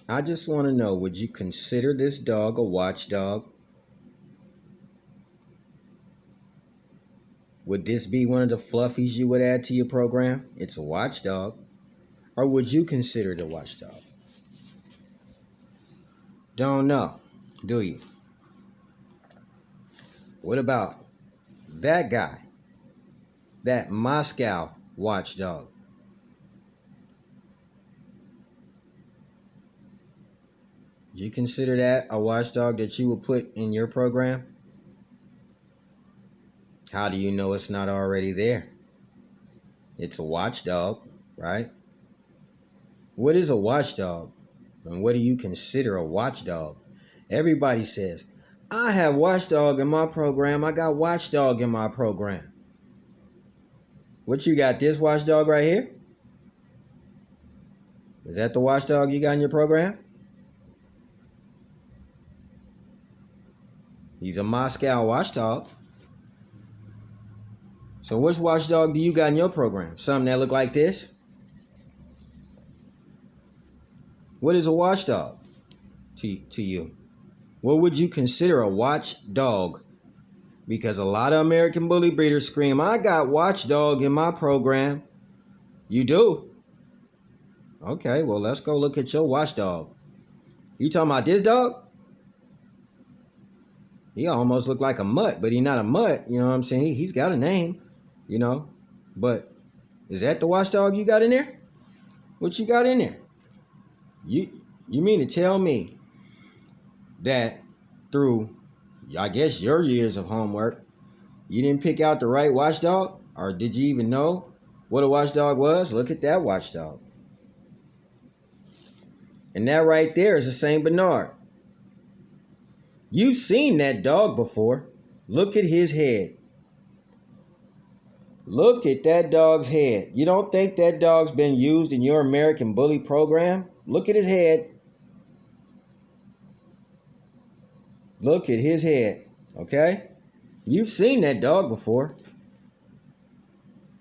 I just want to know, would you consider this dog a watchdog? Would this be one of the fluffies you would add to your program? It's a watchdog. Or would you consider it a watchdog? Don't know, do you? What about that guy? That Moscow watchdog? Do you consider that a watchdog that you would put in your program? How do you know it's not already there? It's a watchdog, right? What is a watchdog? And what do you consider a watchdog? Everybody says, I have watchdog in my program. I got watchdog in my program. What you got, this watchdog right here? Is that the watchdog you got in your program? He's a Moscow watchdog. So which watchdog do you got in your program? Something that look like this? What is a watchdog to you? What would you consider a watchdog? Because a lot of American bully breeders scream, I got watchdog in my program. You do? Okay, well, let's go look at your watchdog. You talking about this dog? He almost look like a mutt, but he's not a mutt. You know what I'm saying? He's got a name, you know. But is that the watchdog you got in there? What you got in there? You mean to tell me that through, I guess, your years of homework, you didn't pick out the right watchdog? Or did you even know what a watchdog was? Look at that watchdog. And that right there is a Saint Bernard. You've seen that dog before. Look at his head. Look at that dog's head. You don't think that dog's been used in your American bully program? Look at his head. Look at his head, okay? You've seen that dog before.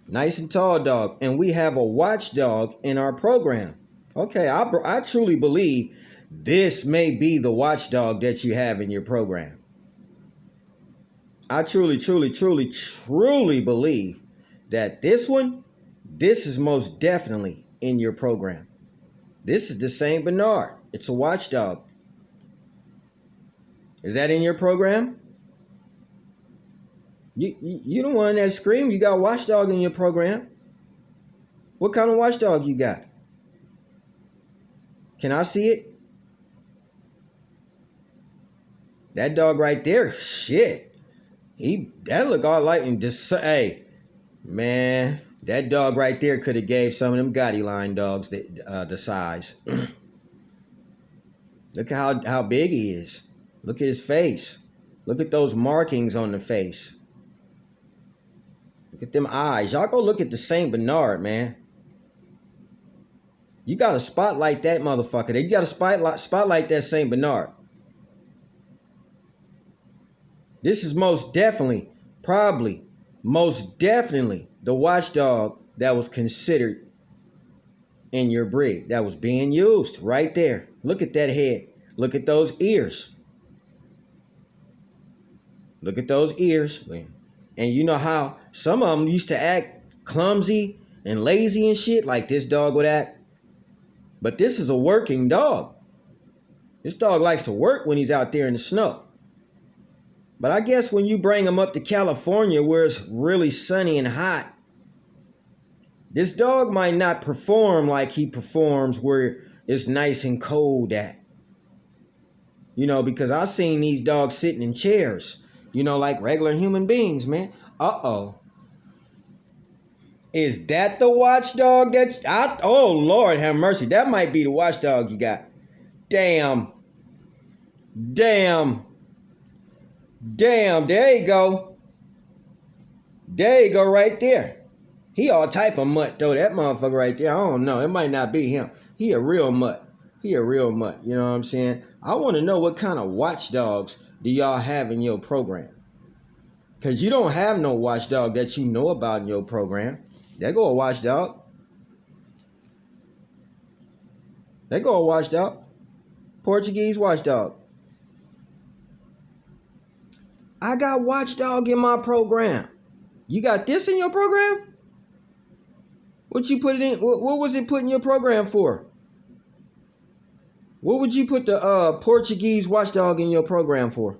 Nice and tall dog. And we have a watchdog in our program. Okay, I truly believe this may be the watchdog that you have in your program. I truly believe that this is most definitely in your program. This is the Saint Bernard. It's a watchdog. Is that in your program? You the one that screamed you got watchdog in your program. What kind of watchdog you got? Can I see it? That dog right there, shit. That look all like in this. Hey, man, that dog right there could have gave some of them Gotti line dogs the size. Look at how big he is. Look at his face. Look at those markings on the face. Look at them eyes. Y'all go look at the Saint Bernard, man. You got to spotlight that motherfucker. You got to spotlight that Saint Bernard. This is most definitely the watchdog that was considered in your breed, that was being used right there. Look at that head. Look at those ears. Look at those ears. And you know how some of them used to act clumsy and lazy and shit like this dog would act. But this is a working dog. This dog likes to work when he's out there in the snow. But I guess when you bring him up to California where it's really sunny and hot, this dog might not perform like he performs where it's nice and cold at. You know, because I've seen these dogs sitting in chairs, you know, like regular human beings, man. Uh-oh. Is that the watchdog oh, Lord have mercy. That might be the watchdog you got. Damn, there you go. There you go right there. He all type of mutt, though. That motherfucker right there, I don't know. It might not be him. He a real mutt. You know what I'm saying? I want to know what kind of watchdogs do y'all have in your program? Because you don't have no watchdog that you know about in your program. There go a watchdog. Portuguese watchdog. I got WatchDog in my program. You got this in your program? What you put it in? What was it put in your program for? What would you put the Portuguese watchdog in your program for?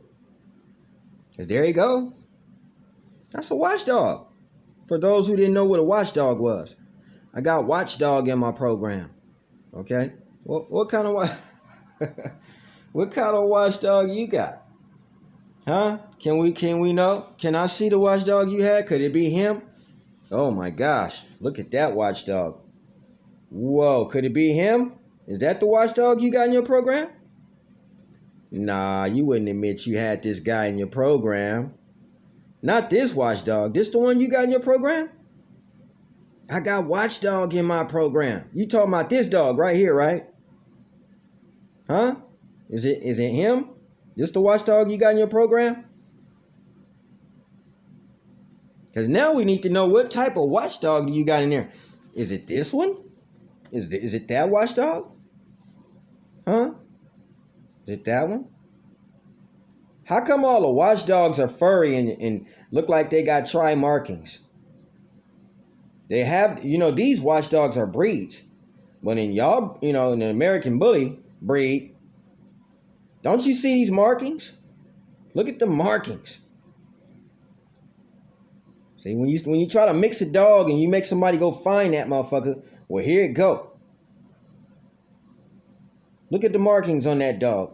Cause there you go. That's a watchdog. For those who didn't know what a watchdog was, I got WatchDog in my program. Okay, what kind of what kind of watchdog you got? Huh? Can we know? Can I see the watchdog you had? Could it be him? Oh my gosh! Look at that watchdog. Whoa! Could it be him? Is that the watchdog you got in your program? Nah, you wouldn't admit you had this guy in your program. Not this watchdog. This the one you got in your program? I got WatchDog in my program. You talking about this dog right here, right? Huh? Is it him? This the watchdog you got in your program? Because now we need to know what type of watchdog do you got in there. Is it this one? Is it that watchdog? Huh? Is it that one? How come all the watchdogs are furry and look like they got tri markings? They have, these watchdogs are breeds. But in y'all, in the American Bully breed, don't you see these markings? Look at the markings. See, when you try to mix a dog and you make somebody go find that motherfucker, well, here it go. Look at the markings on that dog.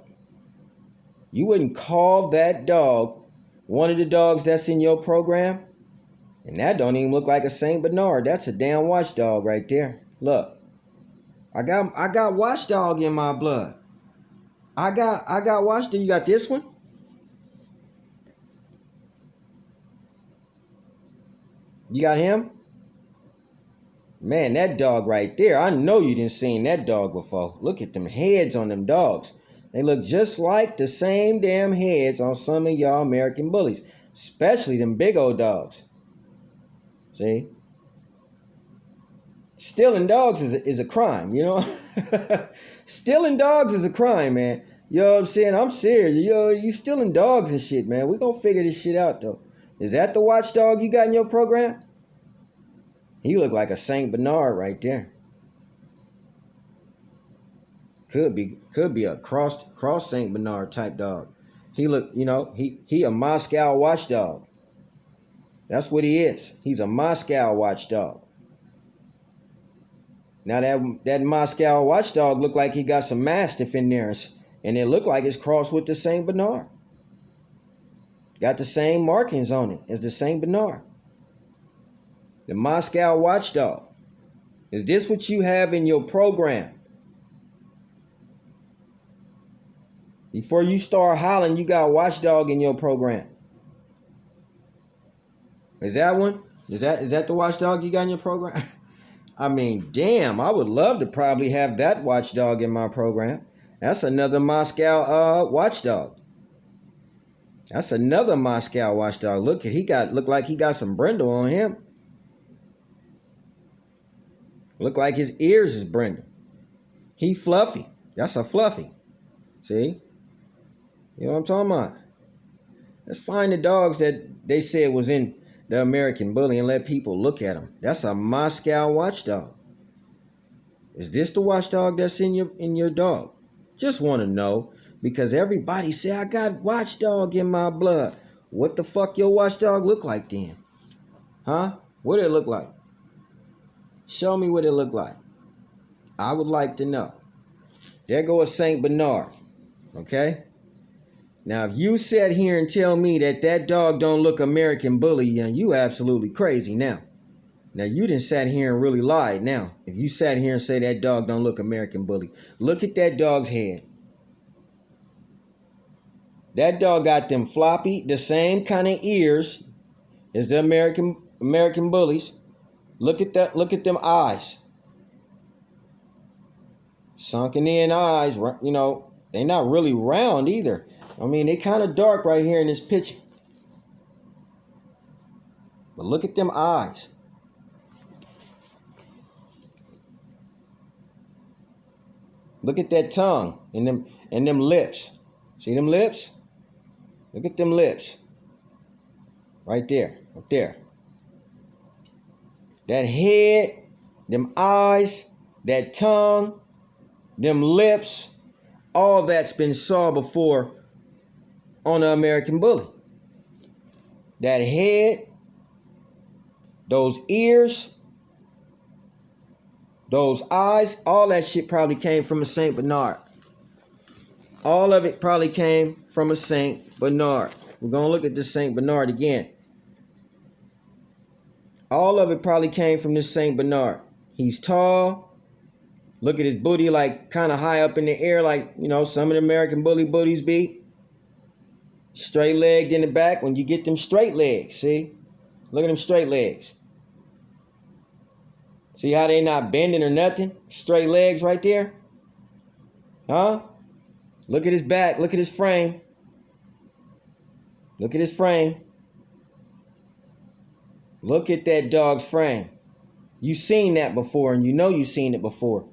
You wouldn't call that dog one of the dogs that's in your program? And that don't even look like a Saint Bernard. That's a damn watchdog right there. Look. I got WatchDog in my blood. I got WatchDog. You got this one? You got him? Man, that dog right there. I know you didn't seen that dog before. Look at them heads on them dogs. They look just like the same damn heads on some of y'all American Bullies. Especially them big old dogs. See? Stealing dogs is a crime, Stealing dogs is a crime, man. You know what I'm saying? I'm serious. You stealing dogs and shit, man. We're going to figure this shit out, though. Is that the watchdog you got in your program? He look like a Saint Bernard right there. Could be a cross Saint Bernard type dog. He look, he a Moscow watchdog. That's what he is. He's a Moscow watchdog. Now that Moscow watchdog look like he got some Mastiff in there, and it look like it's crossed with the Saint Bernard. Got the same markings on it as the Saint Bernard. The Moscow watchdog. Is this what you have in your program? Before you start hollering, you got WatchDog in your program. Is that one? Is that the watchdog you got in your program? I mean, damn, I would love to probably have that watchdog in my program. That's another Moscow watchdog. That's another Moscow watchdog. Look like he got some brindle on him. Look like his ears is brindle. He fluffy. That's a fluffy. See? You know what I'm talking about? Let's find the dogs that they said was in the American Bully and let people look at them. That's a Moscow watchdog. Is this the watchdog that's in your dog? Just want to know, because everybody say I got WatchDog in my blood. What the fuck your watchdog look like then? Huh? What it look like? Show me what it look like. I would like to know. There go a Saint Bernard. Okay? Now, if you sat here and tell me that dog don't look American Bully, you absolutely crazy now. Now, you done sat here and really lied now. If you sat here and say that dog don't look American Bully, look at that dog's head. That dog got them floppy, the same kind of ears as the American Bullies. Look at them eyes. Sunken in eyes, they not really round either. I mean, they kind of dark right here in this picture. But look at them eyes. Look at that tongue and And them lips. See them lips? Look at them lips. Right there. Up there. That head, them eyes, that tongue, them lips, all that's been saw before on the American Bully. That head, those ears, those eyes, all that shit probably came from a Saint Bernard. All of it probably came from a Saint Bernard. We're going to look at this Saint Bernard again. All of it probably came from this Saint Bernard. He's tall. Look at his booty, like kind of high up in the air, like, you know, some of the American Bully booties be. Straight legged in the back. When you get them straight legs, see? Look at them straight legs. See how they not bending or nothing? Straight legs right there. Huh? Look at his back. Look at his frame. Look at his frame. Look at that dog's frame. You seen that before, and you know you seen it before.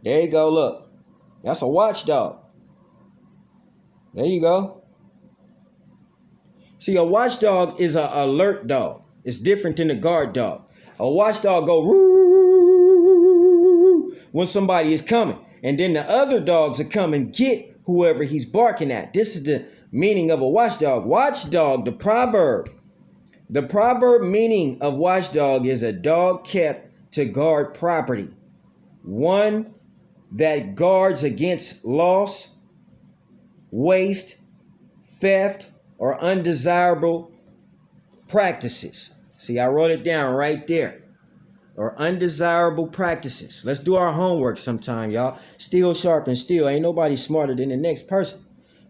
There you go, look. That's a watchdog. There you go. See, a watchdog is an alert dog. It's different than a guard dog. A watchdog go woo when somebody is coming. And then the other dogs will come and get whoever he's barking at. This is the meaning of a watchdog. Watchdog, the proverb. The proverb meaning of watchdog is a dog kept to guard property. One that guards against loss, waste, theft, or undesirable practices. See, I wrote it down right there. Or undesirable practices. Let's do our homework sometime, y'all. Steel sharpens steel. Ain't nobody smarter than the next person.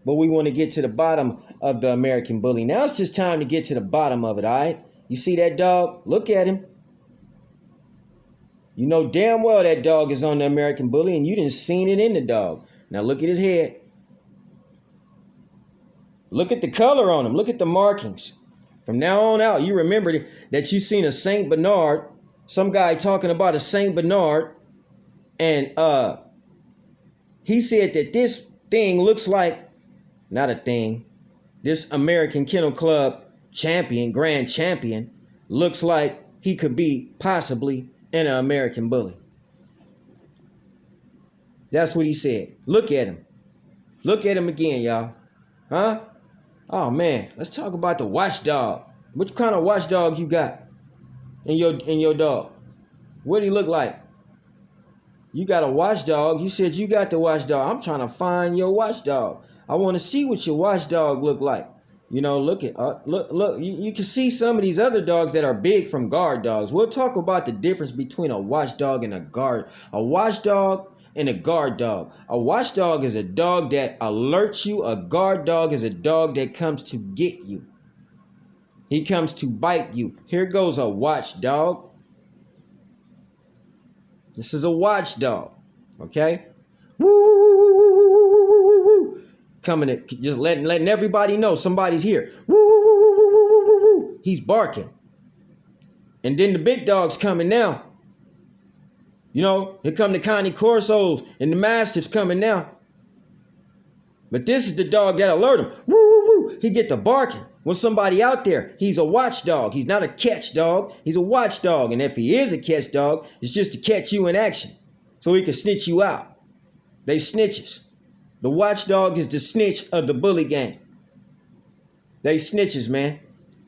But we want to get to the bottom of the American Bully. Now it's just time to get to the bottom of it, all right? You see that dog? Look at him. You know damn well that dog is on the American Bully, and you didn't seen it in the dog. Now look at his head. Look at the color on him. Look at the markings. From now on out, you remember that you seen a Saint Bernard. Some guy talking about a Saint Bernard. And he said that this thing looks like, not a thing, this American Kennel Club champion, grand champion, looks like he could be possibly an American Bully. That's what he said. Look at him. Look at him again, y'all. Huh? Oh, man. Let's talk about the watchdog. What kind of watchdog you got in your dog? What do he look like? You got a watchdog. You said you got the watchdog. I'm trying to find your watchdog. I want to see what your watchdog look like. You know, look. You can see some of these other dogs that are big from guard dogs. We'll talk about the difference between a watchdog and a guard. A watchdog and a guard dog. A watchdog is a dog that alerts you. A guard dog is a dog that comes to get you. He comes to bite you. Here goes a watchdog. This is a watchdog. Okay? Woo, woo, woo, woo, woo, woo, woo, woo. Coming to just letting everybody know somebody's here. Woo, woo, woo, woo, woo, woo, woo, woo. He's barking. And then the big dog's coming now. You know, here come the Connie Corsos and the Mastiffs coming now. But this is the dog that alert him. Woo, woo, woo. He get the barking. When somebody out there, he's a watchdog. He's not a catch dog. He's a watchdog. And if he is a catch dog, it's just to catch you in action so he can snitch you out. They snitches. The watchdog is the snitch of the bully gang. They snitches, man.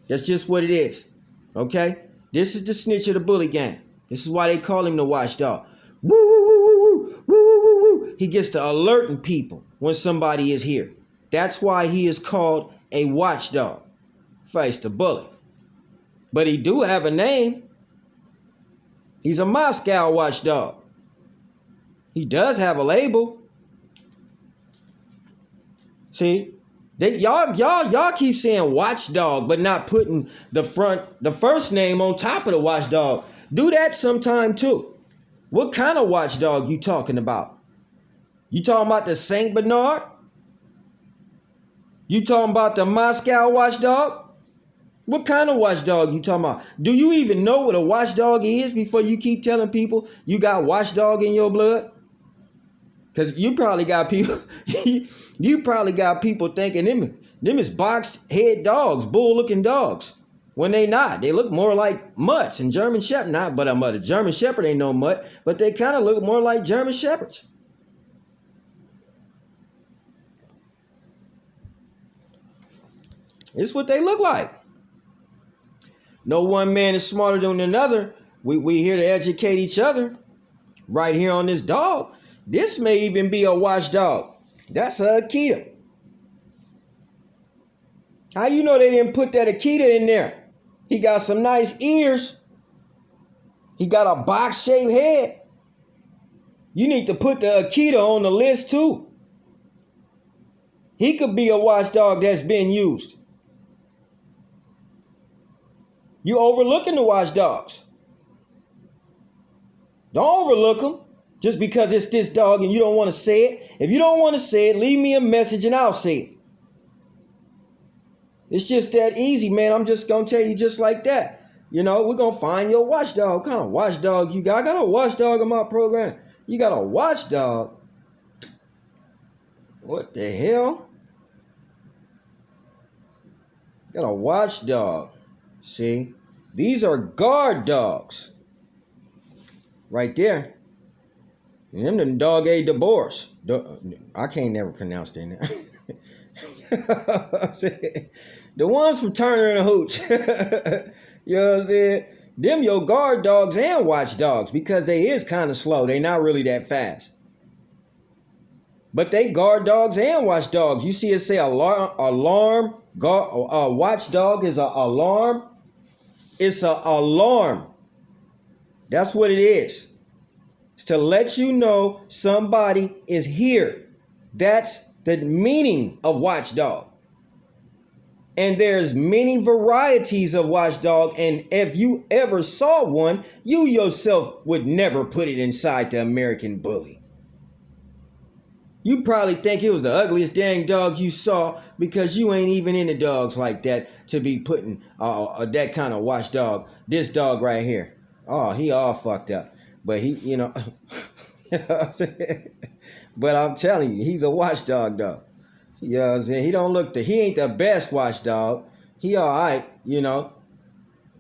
That's just what it is. Okay? This is the snitch of the bully gang. This is why they call him the watchdog. Woo, woo, woo, woo, woo, woo, woo, woo. He gets to alerting people when somebody is here. That's why he is called a watchdog. Face the bully. But he do have a name. He's a Moscow watchdog. He does have a label. See, y'all keep saying watchdog, but not putting the first name on top of the watchdog. Do that sometime too. What kind of watchdog you talking about? You talking about the Saint Bernard? You talking about the Moscow watchdog? What kind of watchdog you talking about? Do you even know what a watchdog is before you keep telling people you got watchdog in your blood? Cause you probably got people, you probably got people thinking them is boxed head dogs, bull looking dogs. When they not, they look more like mutts and German Shepherd. Not, but a German Shepherd ain't no mutt, but they kind of look more like German Shepherds. It's what they look like. No one man is smarter than another. We here to educate each other. Right here on this dog. This may even be a watchdog. That's a Akita. How you know they didn't put that Akita in there? He got some nice ears. He got a box-shaped head. You need to put the Akita on the list too. He could be a watchdog that's been used. You overlooking the watchdogs. Don't overlook them just because it's this dog and you don't want to say it. If you don't want to say it, leave me a message and I'll say it. It's just that easy, man. I'm just going to tell you just like that. You know, we're going to find your watchdog. What kind of watchdog you got? I got a watchdog in my program. You got a watchdog? What the hell? Got a watchdog. See? These are guard dogs. Right there. And them dog a divorce. I can't never pronounce their name. The ones from Turner and Hooch. You know what I'm saying? Them your guard dogs and watch dogs because they is kind of slow. They not really that fast. But they guard dogs and watch dogs. You see it say alarm. Watchdog is an alarm. It's an alarm. That's what it is. It's to let you know somebody is here. That's the meaning of watchdog. And there's many varieties of watchdog. And if you ever saw one, you yourself would never put it inside the American Bully. You probably think it was the ugliest dang dog you saw because you ain't even into dogs like that to be putting that kind of watchdog. This dog right here. Oh, he all fucked up. But he, you know, but I'm telling you, he's a watchdog though. You know what I'm saying? He ain't the best watchdog. He all right, you know.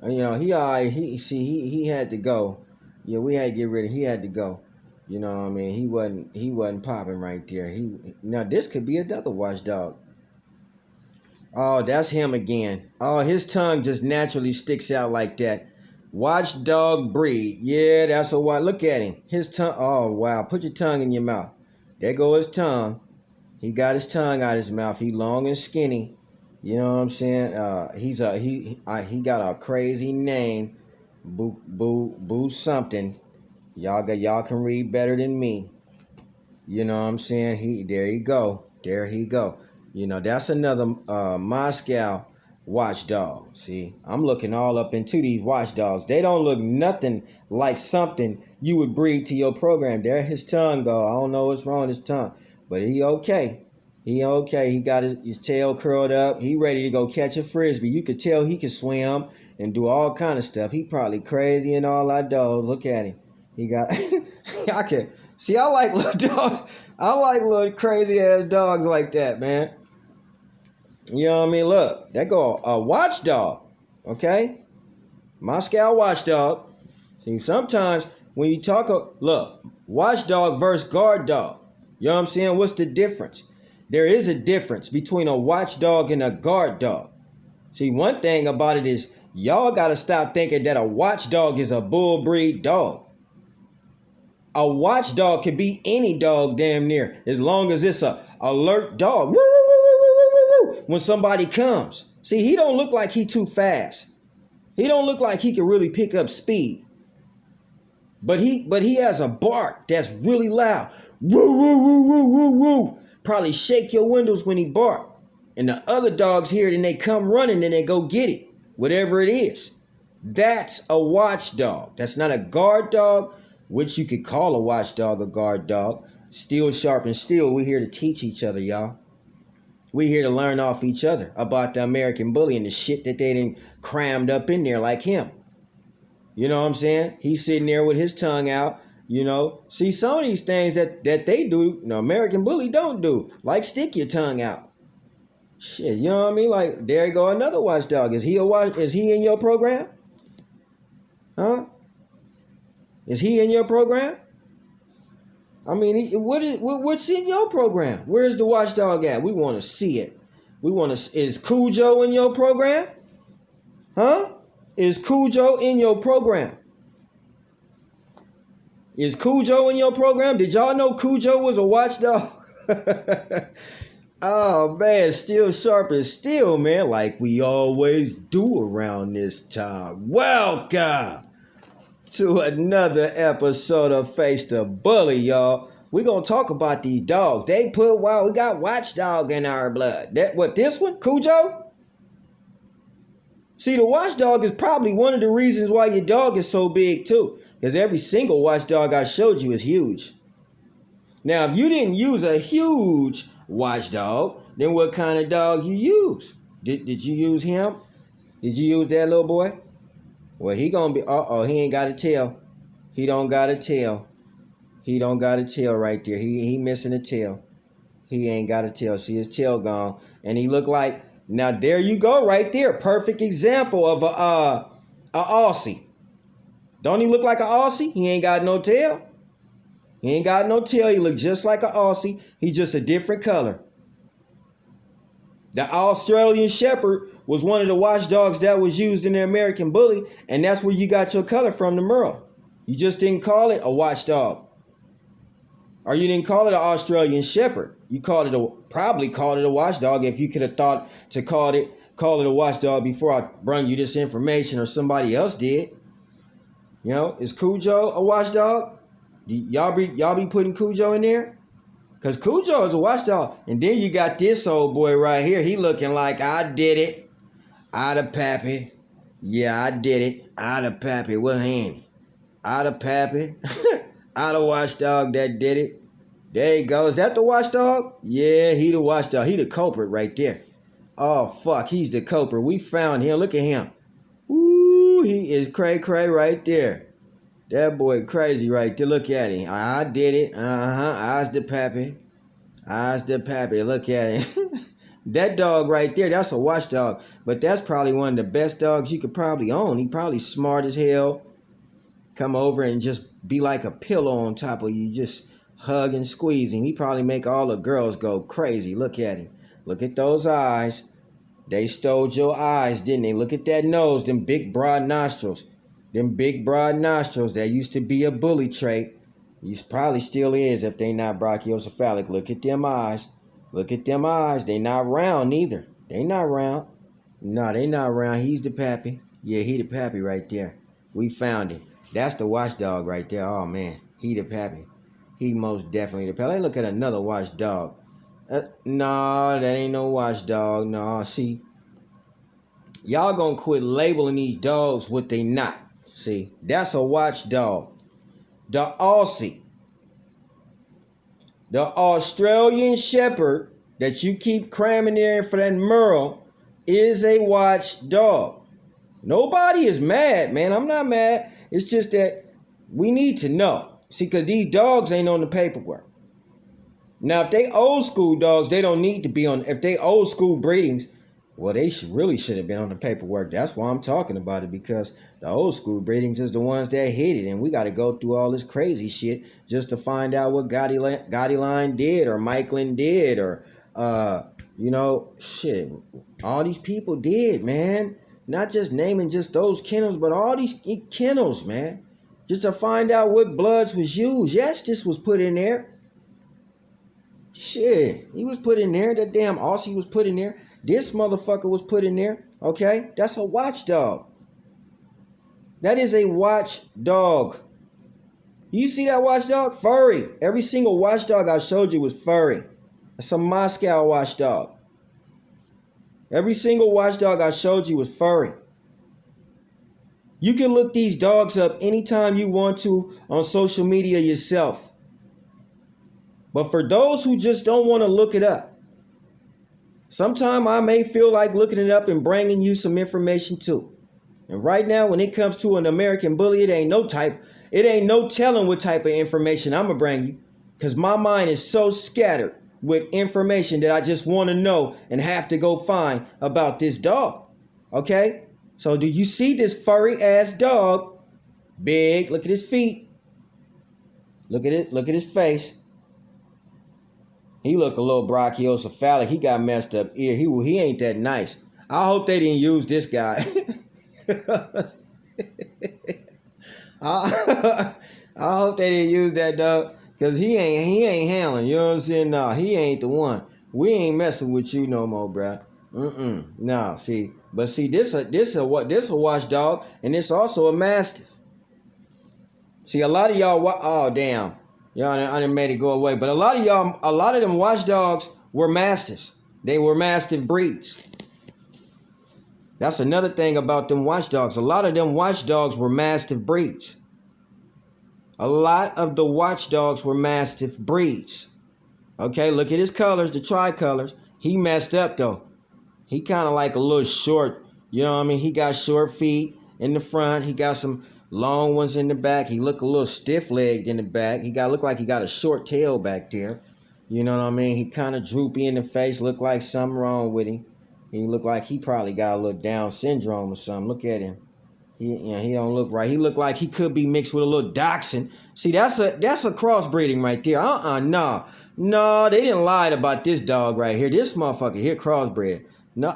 He all right. He had to go. Yeah, we had to get rid of. He had to go. You know what I mean? He wasn't popping right there. Now this could be another watchdog. Oh, that's him again. Oh, his tongue just naturally sticks out like that. Watchdog breed. Yeah, that's a what. Look at him. His tongue. Oh, wow. Put your tongue in your mouth. There go his tongue. He got his tongue out of his mouth. He long and skinny. You know what I'm saying? He got a crazy name. Boo something. Y'all can read better than me. You know what I'm saying? There he go. You know, that's another Moscow watchdog. See, I'm looking all up into these watchdogs. They don't look nothing like something you would breed to your program. There his tongue go. I don't know what's wrong with his tongue, but he okay. He got his tail curled up. He ready to go catch a frisbee. You could tell he can swim and do all kind of stuff. He probably crazy and all that dogs. Look at him. He got I like little dogs. I like little crazy ass dogs like that, man. You know what I mean? Look, that go a watchdog, okay? Moscow watchdog. See, sometimes when you talk, look, watchdog versus guard dog. You know what I'm saying? What's the difference? There is a difference between a watchdog and a guard dog. See, one thing about it is y'all got to stop thinking that a watchdog is a bull breed dog. A watchdog can be any dog damn near as long as it's a alert dog. When somebody comes. See, he don't look like he too fast. He don't look like he can really pick up speed. But he has a bark that's really loud. Woo, woo, woo, woo, woo, woo. Probably shake your windows when he bark. And the other dogs hear it and they come running and they go get it. Whatever it is. That's a watchdog. That's not a guard dog, which you could call a watchdog a guard dog. Steel sharp and steel. We're here to teach each other, y'all. We're here to learn off each other about the American Bully and the shit that they done crammed up in there like him. You know what I'm saying? He's sitting there with his tongue out. See some of these things that they do, American Bully don't do, like stick your tongue out. Shit, you know what I mean? Like, there you go, another watchdog. Is he in your program? Huh? Is he in your program? I mean, what's in your program? Where's the watchdog at? We want to see it. Is Cujo in your program? Huh? Is Cujo in your program? Is Cujo in your program? Did y'all know Cujo was a watchdog? Oh man, still sharp as steel, man, like we always do around this time. Welcome to another episode of Face the Bully, y'all. We're gonna talk about these dogs. We got watchdog in our blood. This one? Cujo? See, the watchdog is probably one of the reasons why your dog is so big too. Because every single watchdog I showed you is huge. Now, if you didn't use a huge watchdog, then what kind of dog you use? Did you use him? Did you use that little boy? Well, he gonna be, he ain't got a tail. He don't got a tail. He don't got a tail right there. He missing a tail. He ain't got a tail. See, his tail gone. And he look like, now there you go right there. Perfect example of a Aussie. Don't he look like an Aussie? He ain't got no tail. He ain't got no tail. He look just like an Aussie. He just a different color. The Australian Shepherd was one of the watchdogs that was used in the American Bully, and that's where you got your color from, the Merle. You just didn't call it a watchdog. Or you didn't call it an Australian Shepherd. You probably called it a watchdog if you could have thought to call it a watchdog before I brought you this information or somebody else did. Is Cujo a watchdog? Y'all be putting Cujo in there? Because Cujo is a watchdog. And then you got this old boy right here. He looking like, I did it. I'd a pappy. Yeah, I did it. I'd a pappy. What handy? I'd a pappy. I'd a watchdog that did it. There you go. Is that the watchdog? Yeah, he the watchdog. He the culprit right there. Oh, fuck. He's the culprit. We found him. Look at him. Ooh, he is cray-cray right there. That boy crazy right there. Look at him. I did it. I's the pappy. I's the pappy. Look at him. That dog right there, that's a watchdog. But that's probably one of the best dogs you could probably own. He probably smart as hell. Come over and just be like a pillow on top of you. Just hug and squeeze him. He probably make all the girls go crazy. Look at him. Look at those eyes. They stole your eyes, didn't they? Look at that nose. Them big broad nostrils. Them big broad nostrils, that used to be a bully trait. He probably still is if they not brachiocephalic. Look at them eyes. Look at them eyes. They not round neither. They not round. No, they not round. He's the pappy. Yeah, he the pappy right there. We found him. That's the watchdog right there. Oh, man. He the pappy. He most definitely the pappy. Let's look at another watchdog. No, that ain't no watchdog. No, see. Y'all gonna quit labeling these dogs what they not. See, that's a watchdog. The Aussie. The Australian Shepherd that you keep cramming in for that Merle is a watchdog. Nobody is mad, man. I'm not mad. It's just that we need to know. See, because these dogs ain't on the paperwork. Now, if they old school dogs, they don't need to be on. If they old school breedings, well, they should have been on the paperwork. That's why I'm talking about it, because the old school breedings is the ones that hit it, and we got to go through all this crazy shit just to find out what Gotti Line did, or Michaelin did, or shit. All these people did, man. Not just naming just those kennels, but all these kennels, man. Just to find out what bloods was used. Yes, this was put in there. Shit, he was put in there. That damn Aussie was put in there. This motherfucker was put in there. Okay, that's a watchdog. That is a watchdog. You see that watchdog? Furry. Every single watchdog I showed you was furry. That's a Moscow watchdog. Every single watchdog I showed you was furry. You can look these dogs up anytime you want to on social media yourself. But for those who just don't want to look it up, sometime I may feel like looking it up and bringing you some information too. And right now, when it comes to an American Bully, it ain't no type. It ain't no telling what type of information I'm gonna bring you, because my mind is so scattered with information that I just want to know and have to go find about this dog. Okay? So do you see this furry ass dog? Big. Look at his feet. Look at it. Look at his face. He look a little brachiocephalic. He got messed up ear. He ain't that nice. I hope they didn't use this guy. I hope they didn't use that dog, because he ain't handling. You know what I'm saying? No, he ain't the one. We ain't messing with you no more, bruh. No, see, but see, this a watchdog, and it's also a mastiff. See, a lot of y'all, oh damn, y'all, I done made it go away. But a lot of them watchdogs were mastiffs. They were mastiff breeds. That's another thing about them watchdogs. A lot of them watchdogs were mastiff breeds. A lot of the watchdogs were mastiff breeds. Okay, look at his colors, the tricolors. He messed up though. He kind of like a little short, you know what I mean? He got short feet in the front. He got some long ones in the back. He look a little stiff-legged in the back. Look like he got a short tail back there. You know what I mean? He kind of droopy in the face. Look like something wrong with him. He look like he probably got a little Down syndrome or something. Look at him. He don't look right. He look like he could be mixed with a little dachshund. See, that's a crossbreeding right there. No, they didn't lie about this dog right here. This motherfucker here crossbred. No,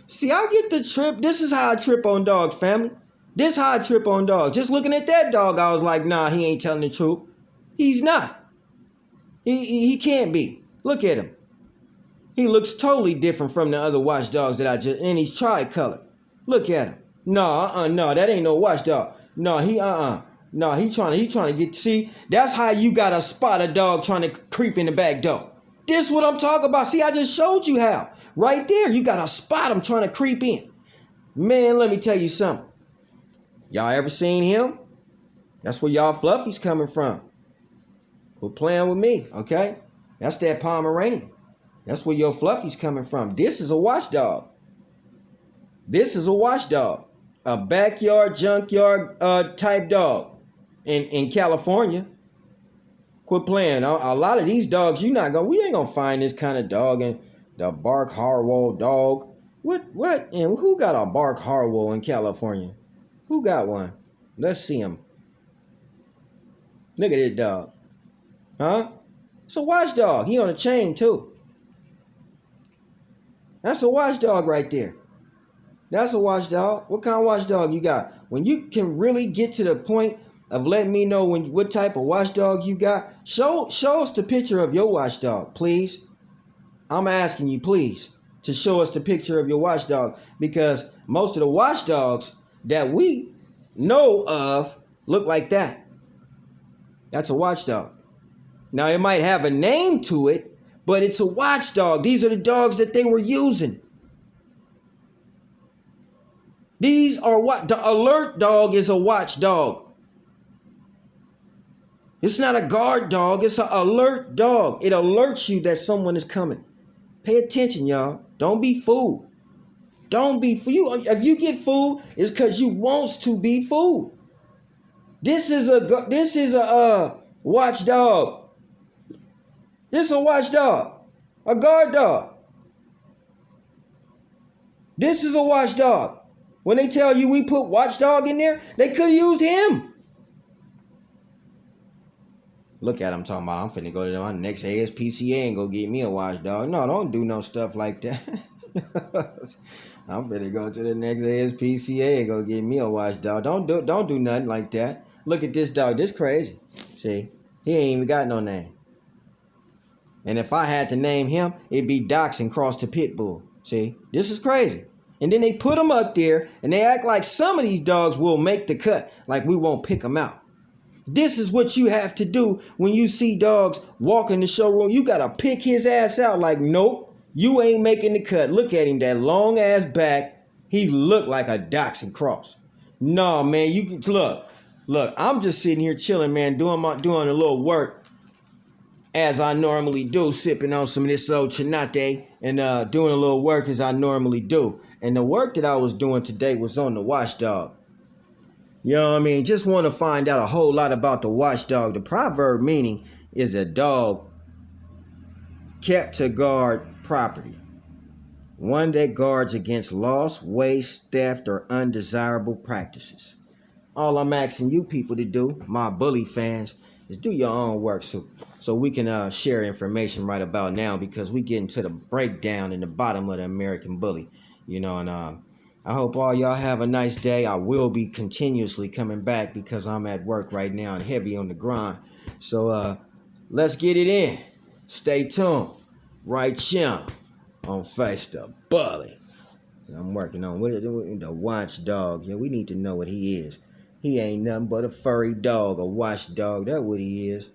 see, I get the trip. This is how I trip on dogs, family. This is how I trip on dogs. Just looking at that dog, I was like, nah, he ain't telling the truth. He's not. He can't be. Look at him. He looks totally different from the other watchdogs that and he's tricolor. Look at him. No, that ain't no watchdog. No, he trying to get, see, that's how you gotta spot a dog trying to creep in the back door. This is what I'm talking about. See, I just showed you how. Right there, you gotta spot him trying to creep in. Man, let me tell you something. Y'all ever seen him? That's where y'all fluffies coming from. Quit playing with me, okay? That's that Pomeranian. That's where your fluffy's coming from. This is a watchdog. This is a watchdog. A backyard, junkyard type dog in California. Quit playing. A lot of these dogs, we ain't gonna find this kind of dog in the Bark Harwell dog. What? And who got a Bark Harwell in California? Who got one? Let's see him. Look at this dog. Huh? It's a watchdog. He on a chain too. That's a watchdog right there. That's a watchdog. What kind of watchdog you got? When you can really get to the point of letting me know what type of watchdog you got, show us the picture of your watchdog, please. I'm asking you, please, to show us the picture of your watchdog, because most of the watchdogs that we know of look like that. That's a watchdog. Now, it might have a name to it, but it's a watchdog. These are the dogs that they were using. These are what the alert dog is, a watchdog. It's not a guard dog. It's an alert dog. It alerts you that someone is coming. Pay attention, y'all. Don't be fooled. Don't be fooled. If you get fooled, it's because you wants to be fooled. This is a watchdog. This is a watchdog, a guard dog. This is a watchdog. When they tell you we put watchdog in there, they could have used him. Look at him talking about, I'm finna go to my next ASPCA and go get me a watchdog. No, don't do no stuff like that. I'm finna go to the next ASPCA and go get me a watchdog. Don't do nothing like that. Look at this dog. This crazy. See, he ain't even got no name. And if I had to name him, it'd be Dachshund cross to Pitbull. See, this is crazy. And then they put them up there and they act like some of these dogs will make the cut, like we won't pick them out. This is what you have to do when you see dogs walk in the showroom. You got to pick his ass out like, nope, you ain't making the cut. Look at him, that long ass back. He looked like a Dachshund cross. No, man, you can look, I'm just sitting here chilling, man, doing a little work as I normally do, sipping on some of this old Chinate and doing a little work as I normally do. And the work that I was doing today was on the watchdog. You know what I mean? Just want to find out a whole lot about the watchdog. The proverb meaning is a dog kept to guard property. One that guards against loss, waste, theft, or undesirable practices. All I'm asking you people to do, my bully fans, is do your own work so we can share information right about now, because we getting to the breakdown in the bottom of the American bully. And I hope all y'all have a nice day. I will be continuously coming back because I'm at work right now and heavy on the grind. So let's get it in. Stay tuned. Right here on Face the Bully. I'm working on what is it, the watchdog. Yeah, we need to know what he is. He ain't nothing but a furry dog, a watchdog. That's what he is.